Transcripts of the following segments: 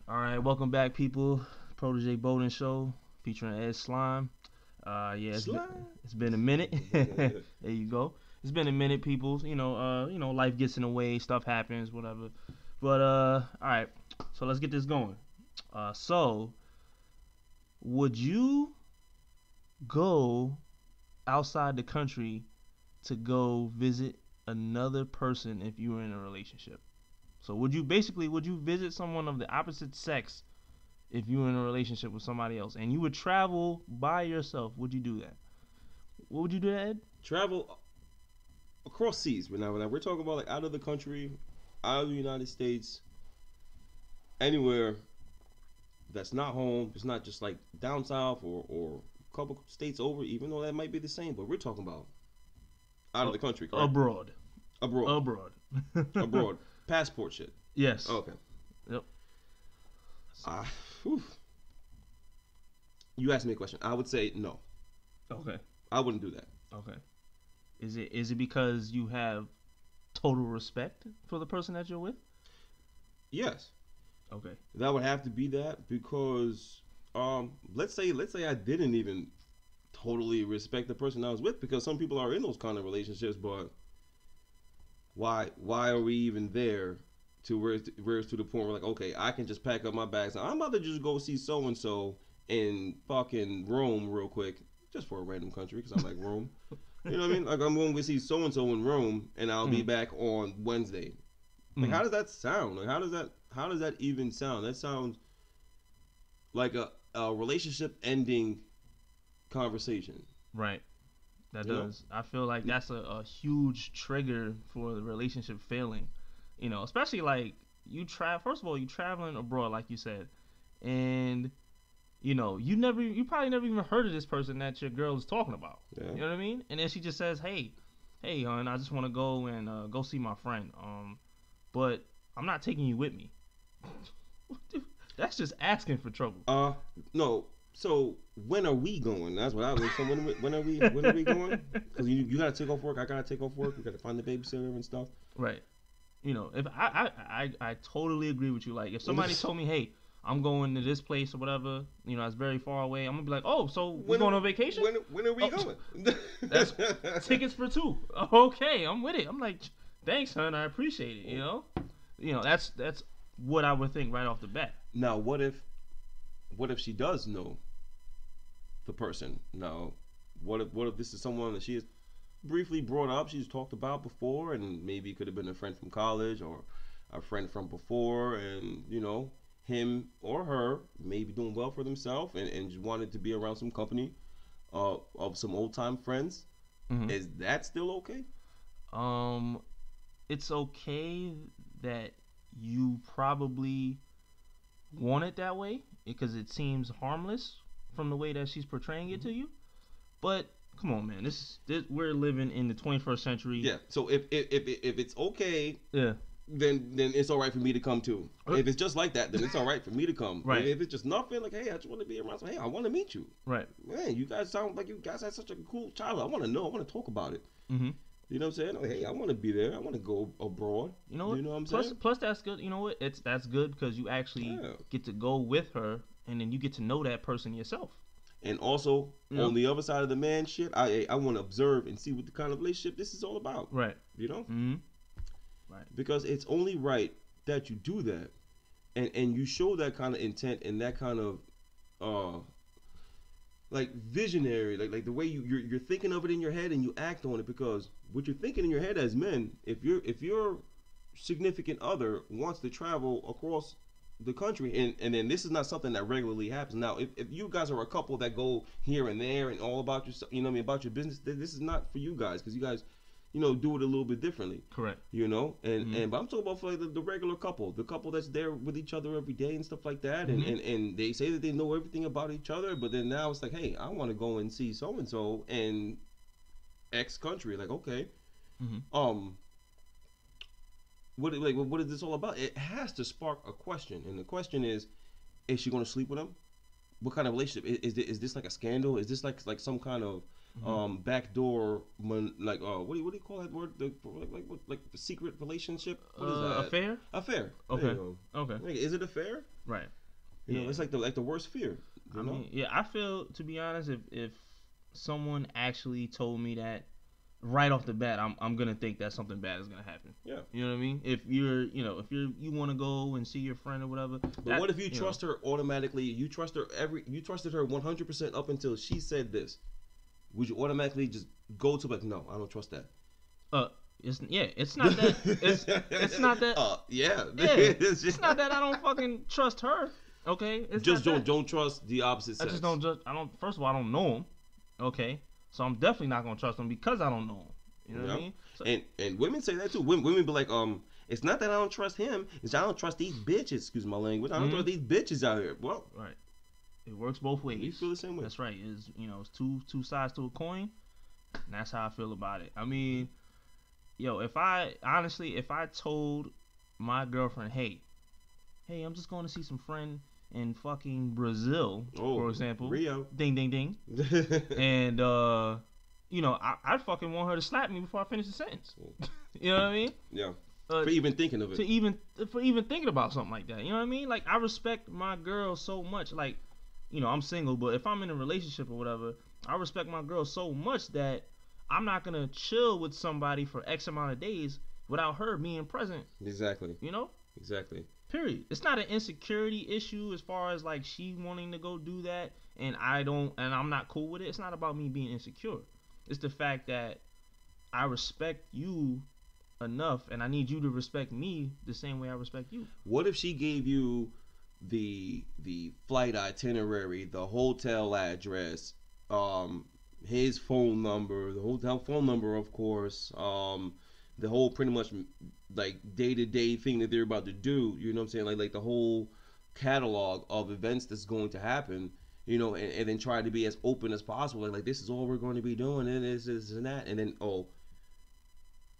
All right, welcome back, people. Protege Bowden Show featuring Ed Slime. Yeah, Slime. it's been a minute. There you go. It's been a minute, people. Life gets in the way, stuff happens, whatever. But all right. So let's get this going. So would you go outside the country to go visit another person if you were in a relationship? So would you visit someone of the opposite sex if you were in a relationship with somebody else and you would travel by yourself? Would you do that? What would you do, Ed? Travel across seas. But now we're talking about like out of the country, out of the United States, anywhere that's not home. It's not just like down south or a couple states over. Even though that might be the same, but we're talking about out of the country, correct? Abroad. Abroad, Abroad. abroad. Passport shit. Yes. Okay. Yep. Uh, whew. You asked me a question. I would say no. Okay. I wouldn't do that. Okay. Is it because you have total respect for the person that you're with? Yes. Okay. That would have to be that because let's say I didn't even totally respect the person I was with, because some people are in those kind of relationships, but why are we even there to where it's to the point where like, okay, I can just pack up my bags. I'm about to just go see so and so in fucking Rome real quick, just for a random country because I like Rome. You know what I mean? Like, I'm going to see so and so in Rome, and I'll be Mm. back on Wednesday. Like, Mm. how does that sound? Like, how does that even sound? That sounds like a relationship ending conversation. Right. That You know? does. I feel like that's a huge trigger for the relationship failing. Especially like you try. First of all, you traveling abroad, like you said, and you probably never even heard of this person that your girl is talking about. Yeah. You know what I mean? And then she just says, hey, hon, I just want to go and go see my friend. But I'm not taking you with me. That's just asking for trouble. No. So when are we going? That's what I was. So when are we going? Because you gotta take off work. I gotta take off work. We gotta find the babysitter and stuff. Right. If I totally agree with you. Like if somebody told me, hey, I'm going to this place or whatever, it's very far away. I'm gonna be like, oh, so we When going are, on vacation? when are we Oh, going? that's tickets for two. Okay, I'm with it. I'm like, thanks, son. I appreciate it. That's what I would think right off the bat. Now, what if she does know the person? Now, what if this is someone that she has briefly brought up, she's talked about before, and maybe it could have been a friend from college or a friend from before, and him or her may be doing well for themselves and just wanted to be around some company of some old time friends. Hmm. Is that still okay? Um, it's okay that you probably want it that way because it seems harmless from the way that she's portraying it to you. But come on, man, this we're living in the 21st century. Yeah. So if it's okay, Yeah. then it's all right for me to come too. If it's just like that, then it's all right for me to come. Right. If it's just nothing, like, hey, I just want to be around. So, hey, I want to meet you. Right. Man, you guys sound like you guys had such a cool childhood. I want to know. I want to talk about it. Mm-hmm. You know what I'm saying? Like, hey, I want to be there. I want to go abroad. You know what? You know what I'm plus, saying? plus that's good. You know what? That's good because you actually Yeah. get to go with her, and then you get to know that person yourself. And also, Yeah. on the other side of the man shit, I want to observe and see what the kind of relationship this is all about. Right. You know? Mm-hmm. Right. Because it's only right that you do that, and you show that kind of intent and that kind of uh like visionary, like the way you're thinking of it in your head and you act on it, because what you're thinking in your head as men, if your significant other wants to travel across the country, and then this is not something that regularly happens. Now, if you guys are a couple that go here and there and all about yourself, you know what I mean, about your business, this is not for you guys, because you guys do it a little bit differently. Correct. And Mhm. and but I'm talking about for like the regular couple, the couple that's there with each other every day and stuff like that, and, Mhm. and they say that they know everything about each other, but then now it's like, hey, I want to go and see so and so in X country. Like, okay, Mm-hmm. um, what is this all about? It has to spark a question, and the question is she going to sleep with him? What kind of relationship is this? Like a scandal? Is this like some kind of backdoor, what do you call that word? Like the secret relationship. What is that? Affair. Affair. Okay. Okay. Like, is it a fair? Right. You know, it's like the worst fear. I mean, yeah, I feel, to be honest, if someone actually told me that right off the bat, I'm gonna think that something bad is gonna happen. Yeah. You know what I mean? If you want to go and see your friend or whatever. But what if you trust her automatically? You trusted her 100% up until she said this. Would you automatically just go to like, no, I don't trust that? It's not that. It's not that. Yeah. It's not that I don't fucking trust her. Okay. It's just not don't trust the opposite sex. I just don't. First of all, I don't know him. Okay. So I'm definitely not gonna trust him because I don't know him. You know what I mean? So, and women say that too. Women be like, it's not that I don't trust him. It's I don't trust these bitches. Excuse my language. I don't trust these bitches out here. Well, right. It works both ways. You feel the same way. That's right. It's two sides to a coin. And that's how I feel about it. I mean, if I told my girlfriend, hey, I'm just going to see some friend in fucking Brazil, for example. Rio. Ding, ding, ding. And, I'd fucking want her to slap me before I finish the sentence. You know what I mean? Yeah. For even thinking of it. For even thinking about something like that. You know what I mean? Like, I respect my girl so much. Like, I'm single, but if I'm in a relationship or whatever, I respect my girl so much that I'm not going to chill with somebody for X amount of days without her being present. Exactly. You know? Exactly. Period. It's not an insecurity issue as far as like she wanting to go do that and I'm not cool with it. It's not about me being insecure. It's the fact that I respect you enough and I need you to respect me the same way I respect you. What if she gave you the flight itinerary, the hotel address, his phone number, the hotel phone number, of course, the whole pretty much like day-to-day thing that they're about to do, you know what I'm saying, like the whole catalog of events that's going to happen, and then try to be as open as possible, like this is all we're going to be doing, and this and that, and then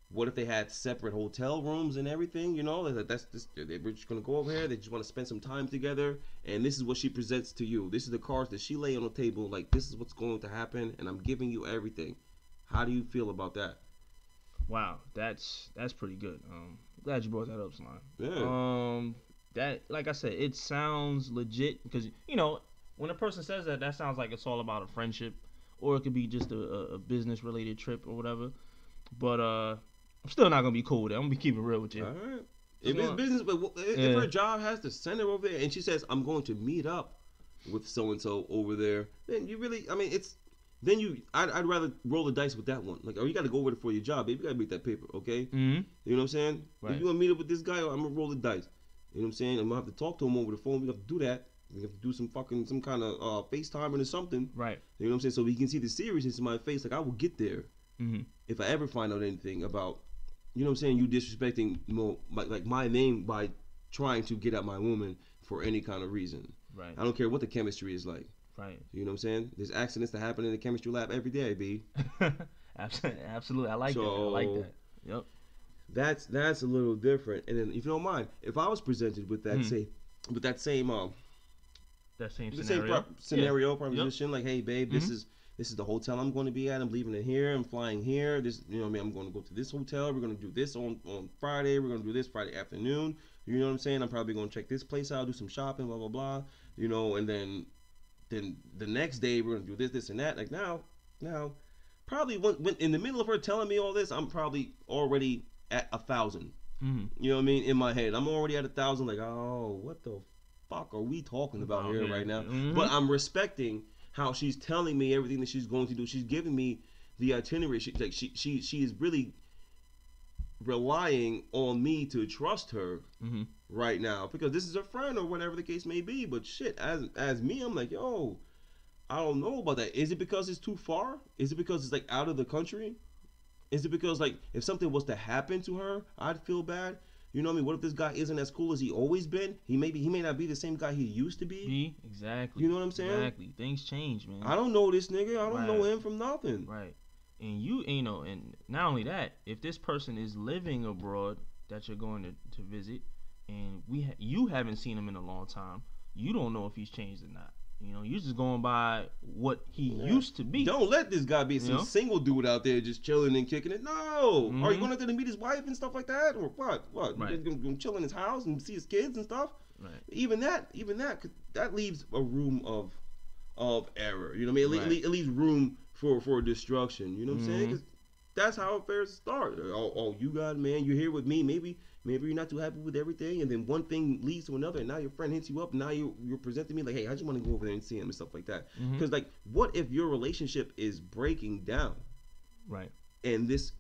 what if they had separate hotel rooms and everything, like that's just, we're just going to go over here, they just want to spend some time together, and this is what she presents to you, this is the cards that she lay on the table, like this is what's going to happen, and I'm giving you everything. How do you feel about that? Wow, that's pretty good. Glad you brought that up, Slime. Yeah. That, like I said, it sounds legit because when a person says that sounds like it's all about a friendship, or it could be just a business related trip or whatever. But I'm still not gonna be cool with it. I'm gonna be keeping it real with you. All right. If it's business, but if her job has to send her over there, and she says, "I'm going to meet up with so and so over there," then you really, I'd rather roll the dice with that one. Like, you got to go over there for your job, baby. You got to make that paper, okay? Mm-hmm. You know what I'm saying? Right. If you want to meet up with this guy, I'm gonna roll the dice. You know what I'm saying? I'm gonna have to talk to him over the phone. We have to do that. We have to do some kind of FaceTime or something. Right. You know what I'm saying? So we can see the seriousness in my face. Like, I will get there if I ever find out anything about, you know what I'm saying, you disrespecting my name by trying to get at my woman for any kind of reason. Right. I don't care what the chemistry is like. Right. You know what I'm saying? There's accidents that happen in the chemistry lab every day, B. Absolutely. I like that. I like that. Yep. That's a little different. And then, if you don't mind, if I was presented with that scenario proposition, like, hey, babe, this is the hotel I'm going to be at. I'm leaving it here. I'm flying here. This, I'm going to go to this hotel. We're going to do this on Friday. We're going to do this Friday afternoon. You know what I'm saying? I'm probably going to check this place out, do some shopping, blah blah blah. And then the next day we're going to do this and that. Like now, probably when in the middle of her telling me all this, I'm probably already at 1,000. You know what I mean? In my head, I'm already at 1,000. Like, oh, what the fuck are we talking about here right now? But I'm respecting how she's telling me everything that she's going to do. She's giving me the itinerary. She is really relying on me to trust her right now, because this is a friend or whatever the case may be. But shit, as me, I'm like, yo, I don't know about that. Is it because it's too far? Is it because it's like out of the country? Is it because, like, if something was to happen to her, I'd feel bad? You know what I mean? What if this guy isn't as cool as he always been? He may not be the same guy he used to be. Exactly. You know what I'm saying? Exactly. Things change, man. I don't know this nigga. I don't know him from nothing. Right. And and not only that, if this person is living abroad that you're going to visit, and you haven't seen him in a long time, you don't know if he's changed or not. You know, you're just going by what he Yeah. used to be. Don't let this guy be some You know? single dude out there just chilling and kicking it. No. Are you Mhm. going out there to meet his wife and stuff like that, or what? What? Right. You just gonna chill in his house and see his kids and stuff? Right. Even that leaves a room of error. You know what I mean? Right. It leaves room for destruction. You know what I'm saying? Mhm. 'Cause that's how affairs start. Oh, you got, man, you're here with me. Maybe you're not too happy with everything, and then one thing leads to another, and now your friend hits you up, and now you're presenting me like, hey, I just want to go over there and see him and stuff like that. Mhm. Because like, what if your relationship is breaking down Right. and this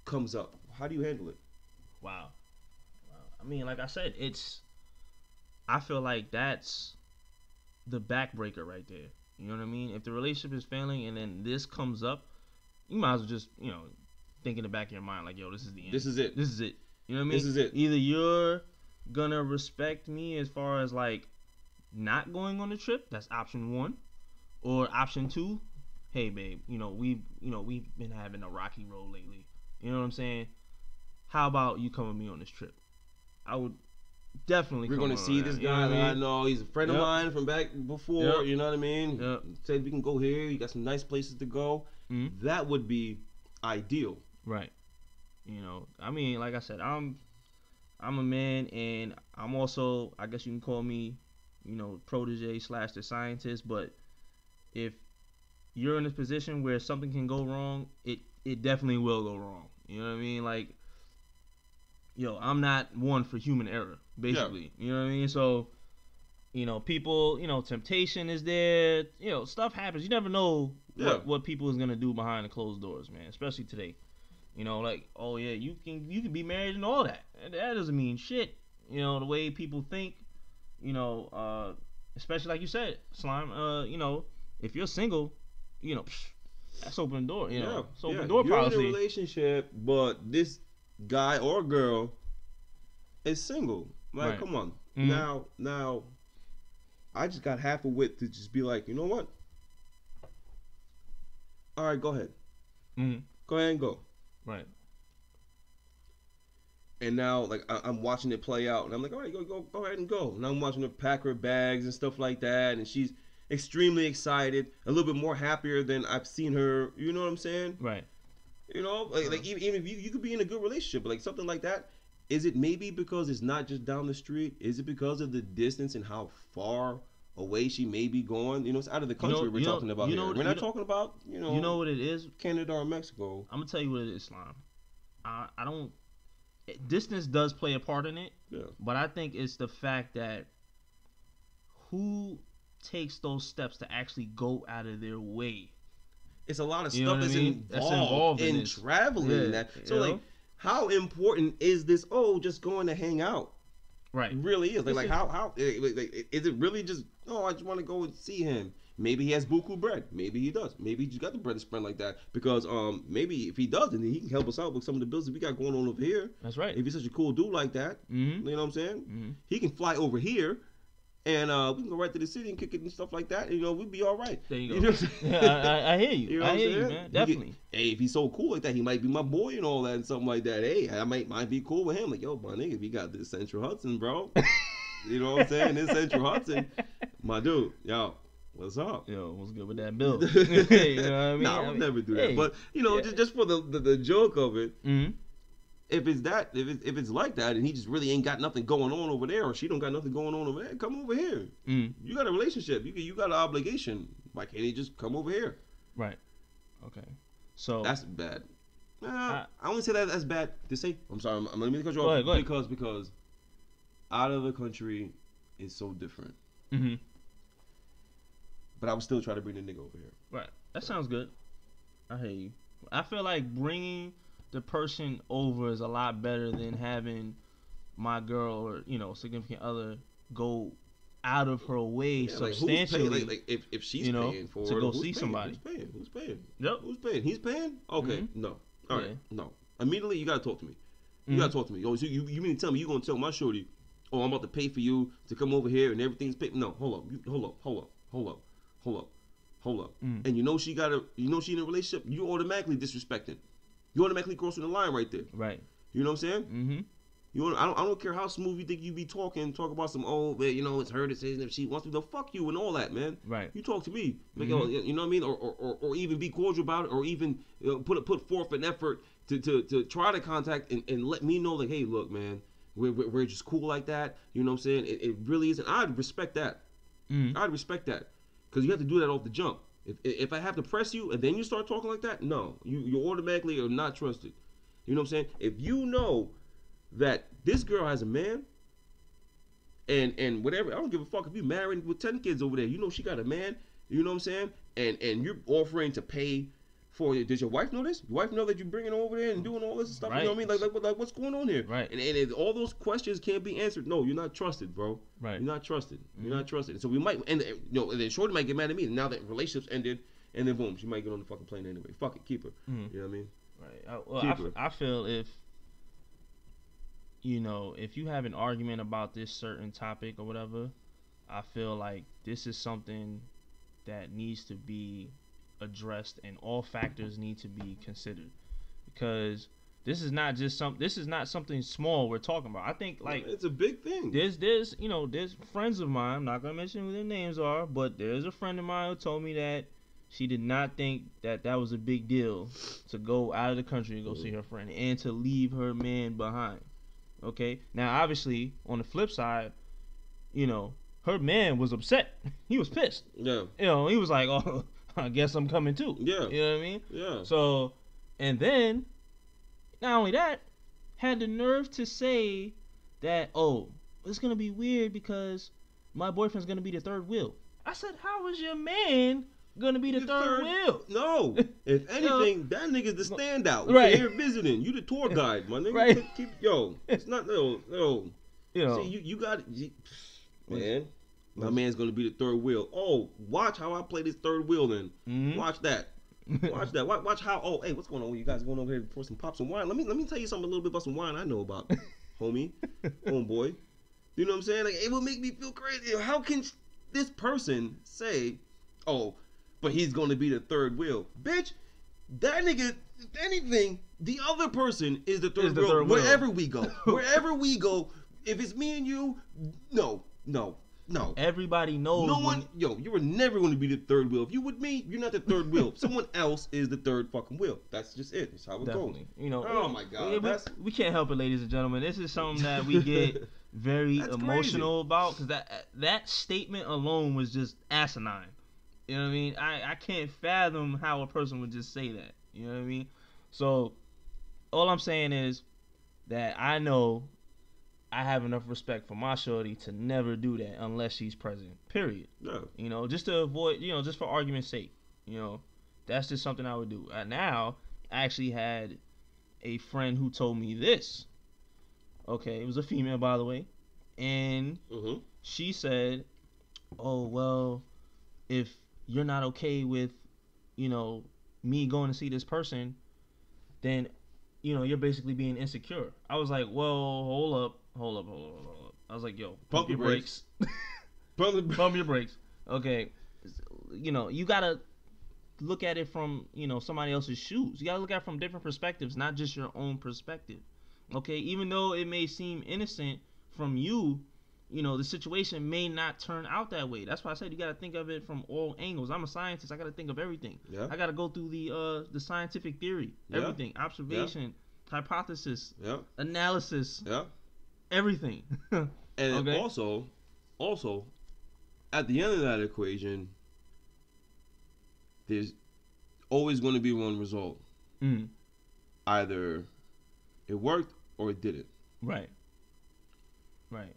comes up? How do you handle it? Wow. I mean, like I said, I feel like that's the backbreaker right there. You know what I mean? If the relationship is failing and then this comes up, you might as well just, think in the back of your mind, like, yo, this is the end. This is it. This is it. You know what I mean? This is it. Either you're gonna respect me as far as like not going on the trip, that's option one. Or option two, hey babe, we've been having a rocky road lately. You know what I'm saying? How about you come with me on this trip? I would definitely We're come gonna on see that. this You know guy what that I I mean? know. He's a friend of Yep. mine from back before. Yep. You know what I mean? Yep. Said we can go here. You got some nice places to go. Mhm. That would be ideal. Right. I mean, like I said, I'm a man, and I'm also, I guess you can call me, protege / the scientist. But if you're in a position where something can go wrong, it definitely will go wrong. You know what I mean? Like, I'm not one for human error, basically. You know what I mean? So, people, temptation is there. Stuff happens. You never know what people is gonna do behind the closed doors, man. Especially today. Like, oh yeah, you can be married and all that. That doesn't mean shit. The way people think. Especially like you said, Slime. If you're single, that's open door. It's open door You're policy. in a relationship, but this guy or girl is single. Like, Right. come on. Mhm. Now, I just got half a wit to just be like, you know what? All right, go ahead. Mhm. Go ahead and go. Right. And now, like, I'm watching it play out, and I'm like, all right, go ahead and go. And I'm watching her pack her bags and stuff like that, and she's extremely excited, a little bit more happier than I've seen her. You know what I'm saying? Right. Like even if you could be in a good relationship, but like something like that. Is it maybe because it's not just down the street? Is it because of the distance and how far away she may be going? It's out of the country we're talking about here. We're not talking about, You know what it is? Canada or Mexico. I'm gonna tell you what it is, Slime. I don't. Distance does play a part in it, Yeah. but I think it's the fact that who takes those steps to actually go out of their way. It's a lot of You know stuff what I that's mean? That's involved involved in in this. traveling Yeah, and that. So you like, know? how important is this? Oh, just going to hang out. Right. It really is. Like This is- how is it really just? Oh, I just want to go and see him. Maybe he has buku bread. Maybe he does. Maybe he just got the bread to spend like that. Because maybe if he doesn't, then he can help us out with some of the bills that we got going on over here. That's right. If he's such a cool dude like that, Mm-hmm. you know what I'm saying? Mm-hmm. He can fly over here, and we can go right to the city and kick it and stuff like that. And, we'd be all right. There you go. You know what I'm saying? Yeah, I hear you. You know I what I'm hear you, saying? man. He Definitely. could- hey, if he's so cool like that, he might be my boy and all that and something like that. Hey, I might be cool with him. Like, yo, my nigga, if you got this Central Hudson, bro. You know what I'm saying? This Central Hudson, my dude, yo, what's up? Yo, what's good with that bill? You know what I mean? Nah, I would never do that. hey. But Yeah. just for the joke of it, Mm-hmm. if it's like that, and he just really ain't got nothing going on over there, or she don't got nothing going on over there, come over here. Mm. You got a relationship. You got an obligation. Why can't he just come over here? Right. Okay. So That's bad. I only say that that's bad to say. I'm sorry. I'm let me cut you off. Go ahead. Because out of the country is so different. Mm-hmm. But I would still try to bring the nigga over here. Right. That sounds good. I hear you. I feel like bringing the person over is a lot better than having my girl or significant other go out of her way Yeah, like, who's substantially. paying? If she's you know, paying for to it, go who's see paying? somebody. Who's paying? Yep. Who's paying? He's paying? Okay. Mhm. No. All right. Yeah. No. Immediately, you gotta talk to me. You Mhm. gotta talk to me. Yo, so you mean to tell me you gonna tell my shorty, oh, I'm about to pay for you to come over here and everything's paid? No. Hold up. Mm. And she she in a relationship. You automatically disrespecting. You automatically crossing the line right there. Right. You know what I'm saying? Mm-hmm. I don't care how smooth you think you be talking. Talk about some it's her decision if she wants to. The fuck you and all that, man. Right. You talk to me, like, Mm-hmm. you know what I mean, or even be cordial about it, or even put forth an effort to try to contact and let me know, like, hey, look, man, we're just cool like that. You know what I'm saying? It really isn't. I'd respect that. Mm-hmm. I'd respect that, because you have to do that off the jump. If I have to press you and then you start talking like that, no, you automatically are not trusted. You know what I'm saying? If you know that this girl has a man and whatever, I don't give a fuck if you married with 10 kids over there. You know she got a man, you know what I'm saying? And you're offering to pay for it. Does your wife know this? Your wife know that you're bringing her over there and doing all this stuff? Right. You know what I mean? Like what's going on here? Right. And if all those questions can't be answered, no, you're not trusted, bro. Right. You're not trusted. You're not trusted. So we might, and then Shorty might get mad at me. And now that relationships ended, and then boom, she might get on the fucking plane anyway. Fuck it, keep her. Mm-hmm. You know what I mean? Right. I feel if you have an argument about this certain topic or whatever, I feel like this is something that needs to be addressed and all factors need to be considered, because this is not something small we're talking about. I think, like, it's a big thing. There's friends of mine, I'm not gonna mention who their names are, but there's a friend of mine who told me that she did not think that was a big deal to go out of the country to go see her friend and to leave her man behind. Okay, now obviously on the flip side, her man was upset. He was pissed. Yeah. He was like, "Oh, I guess I'm coming too." Yeah. You know what I mean? Yeah. So, and then, not only that, had the nerve to say that, "Oh, it's gonna be weird because my boyfriend's gonna be the third wheel." I said, "How is your man gonna be the third wheel?" No. If anything, that nigga's the standout. Right. You're here visiting. You the tour guide, my nigga. Right. It's not no. See, you got it. Man, my man's gonna be the third wheel. Oh, watch how I play this third wheel then. Mm-hmm. Watch that. Watch that. Watch how. Oh, hey, what's going on? You guys going over here for some pops and wine? Let me tell you something a little bit about some wine I know about, homie, homeboy. You know what I'm saying? Like, it will make me feel crazy. How can this person say, "Oh, but he's going to be the third wheel"? Bitch, that nigga. If anything, the other person is the third wheel. Wherever we go, wherever we go. If it's me and you, no. Everybody knows. No one, you were never going to be the third wheel. If you with me, you're not the third wheel. Someone else is the third fucking wheel. That's just it. That's how it goes. Oh my God. We can't help it, ladies and gentlemen. This is something that we get very emotional about, because that statement alone was just asinine. You know what I mean? I can't fathom how a person would just say that. You know what I mean? So all I'm saying is that I know I have enough respect for my shorty to never do that unless she's present. Period. No. Just to avoid, just for argument's sake. That's just something I would do. Now, I actually had a friend who told me this. Okay, it was a female, by the way, and she said, "Oh, well, if you're not okay with, me going to see this person, then, you're basically being insecure." I was like, "Well, hold up. I was like, yo, pump your brakes. Pump your brakes. Okay. You gotta look at it from, somebody else's shoes. You gotta look at it from different perspectives, not just your own perspective. Okay? Even though it may seem innocent from you, the situation may not turn out that way. That's why I said you gotta think of it from all angles. I'm a scientist. I gotta think of everything. Yeah. I gotta go through the scientific theory, everything, observation, hypothesis, analysis. Yeah. Everything. And also, at the end of that equation, there's always going to be one result. Either it worked or it didn't. Right.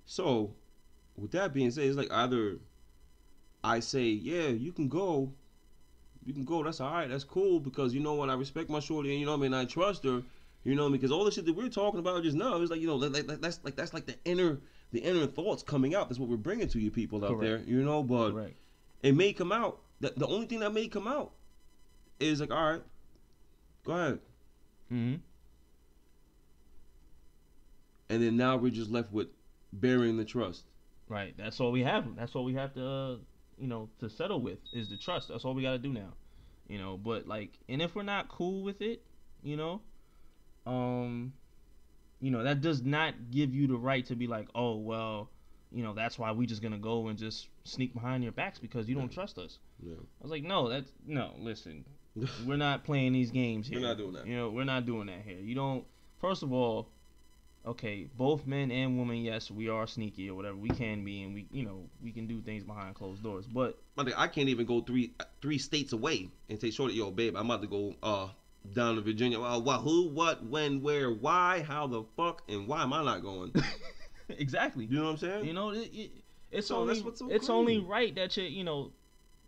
So, with that being said, it's like either I say, yeah, you can go, that's all right, that's cool, because you know what, I respect my shorty, and I trust her. Because all the shit that we're talking about just now is like, that's like the inner thoughts coming out. That's what we're bringing to you people out there, But it may come out. The only thing that may come out is like, all right, go ahead. And then now we're just left with burying the trust. Right. That's all we have. That's all we have to, to settle with is the trust. That's all we got to do now. But like, and if we're not cool with it, that does not give you the right to be like, oh well, that's why we just gonna go and just sneak behind your backs because you don't trust us. Yeah. I was like, no, listen, we're not playing these games here. We're not doing that. We're not doing that here. You don't. First of all, okay, both men and women, yes, we are sneaky or whatever we can be, and we can do things behind closed doors. But I can't even go three states away and say, "Shorty, yo, babe, I'm about to go down to Virginia." What, who, what, when, where, why, how the fuck, and why am I not going? Exactly. You know what I'm saying? It's So only that's what's so it's crazy. only right that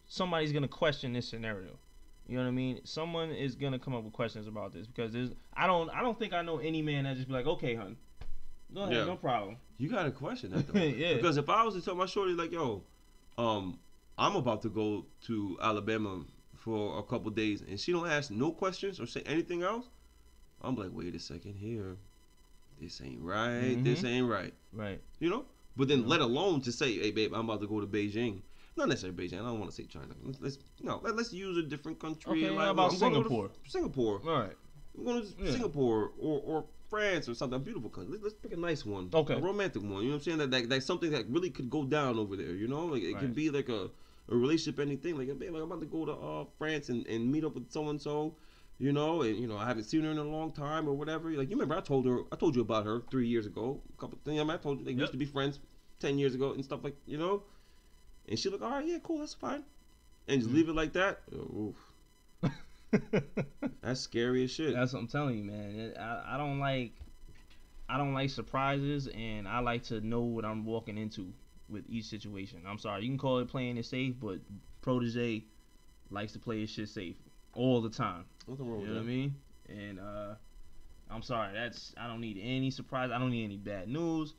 somebody's gonna question this scenario. You know what I mean? Someone is gonna come up with questions about this because I don't think I know any man that just be like, okay, hun, go ahead, Yeah. no problem. You gotta question that though. Yeah. Because if I was to tell my shorty like, yo, I'm about to go to Alabama for a couple days, and she don't ask no questions or say anything else, I'm like, wait a second here, this ain't right. Mhm. This ain't right. Right. You know. But then, Yeah. let alone to say, hey, babe, I'm about to go to Beijing. Not necessarily Beijing. I don't want to say China. Let's use a different country. Okay, like, how about I'm gonna go to Singapore? Singapore. All right. I'm going to Yeah. Singapore or France or something. A beautiful country. Let's pick a nice one. Okay. A romantic one. You know what I'm saying? That's something that really could go down over there. You know, like it Right. could be like a relationship, anything. Like, babe, I'm about to go to France and meet up with so and so. You know, and I haven't seen her in a long time or whatever. Like, you remember I told you about her 3 years ago. A couple things. I told you they used to be friends 10 years ago and stuff like, And she like, all right, yeah, cool, that's fine. And just leave it like that. Oof. That's scary as shit. That's what I'm telling you, man. I don't like surprises, and I like to know what I'm walking into with each situation. I'm sorry, you can call it playing it safe, but Protege likes to play his shit safe all the time. Nothing wrong You with know that. what I mean? And I'm sorry, I don't need any surprise. I don't need any bad news.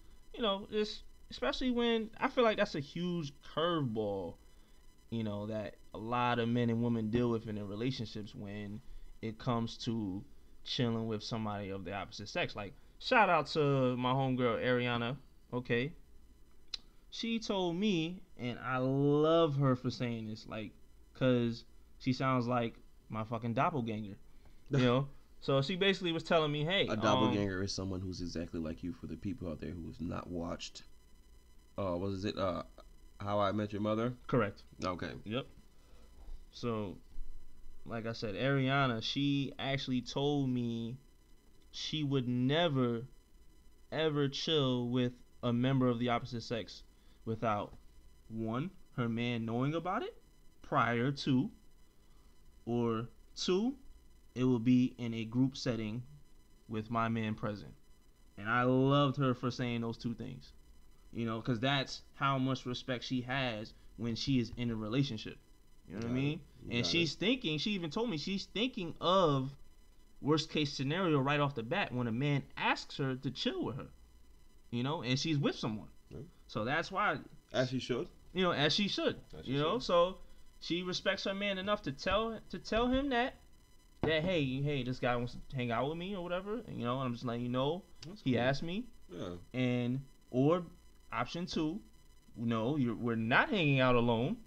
Especially when I feel like that's a huge curveball, that a lot of men and women deal with in their relationships when it comes to chilling with somebody of the opposite sex. Like, shout out to my homegirl Ariana. Okay, she told me, and I love her for saying this, like, cause she sounds like my fucking doppelganger, So she basically was telling me, hey, A doppelganger is someone who's exactly like you. For the people out there who have not watched, what is it? How I Met Your Mother. Correct. Okay. Yep. So, like I said, Ariana, she actually told me she would never, ever chill with a member of the opposite sex without, one, her man knowing about it prior to, or two, it will be in a group setting with my man present. And I loved her for saying those two things. Because that's how much respect she has when she is in a relationship. You know what I mean? And she even told me she's thinking of worst case scenario right off the bat when a man asks her to chill with her. And she's with someone. Yeah. So that's why. As she should. As she should. So she respects her man enough to tell him that hey, this guy wants to hang out with me or whatever. And I'm just letting you know. That's He cool. asked me. Yeah. Or option two, we're not hanging out alone,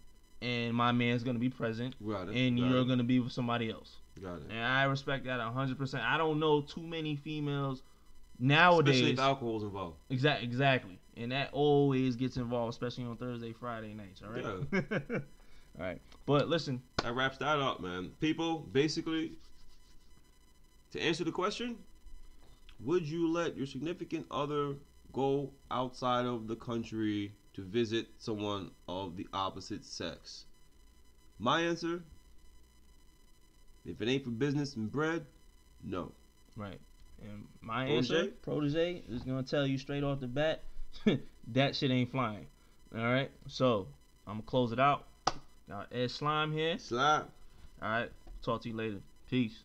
and my man's gonna be present, Got it. and Got you're it. gonna be with somebody else. Got it. And I respect that 100%. I don't know too many females nowadays. Especially if alcohol's involved. Exactly, and that always gets involved, especially on Thursday, Friday nights. All right. All right. But listen, That wraps that up, man. People, basically, to answer the question, would you let your significant other go outside of the country to visit someone of the opposite sex? My answer, if it ain't for business and bread, no. right. And my Protege? answer, Protege, is gonna tell you straight off the bat, that shit ain't flying. All right. So I'm gonna close it out. Got Ed Slime here. Slap. All right. Talk to you later. Peace.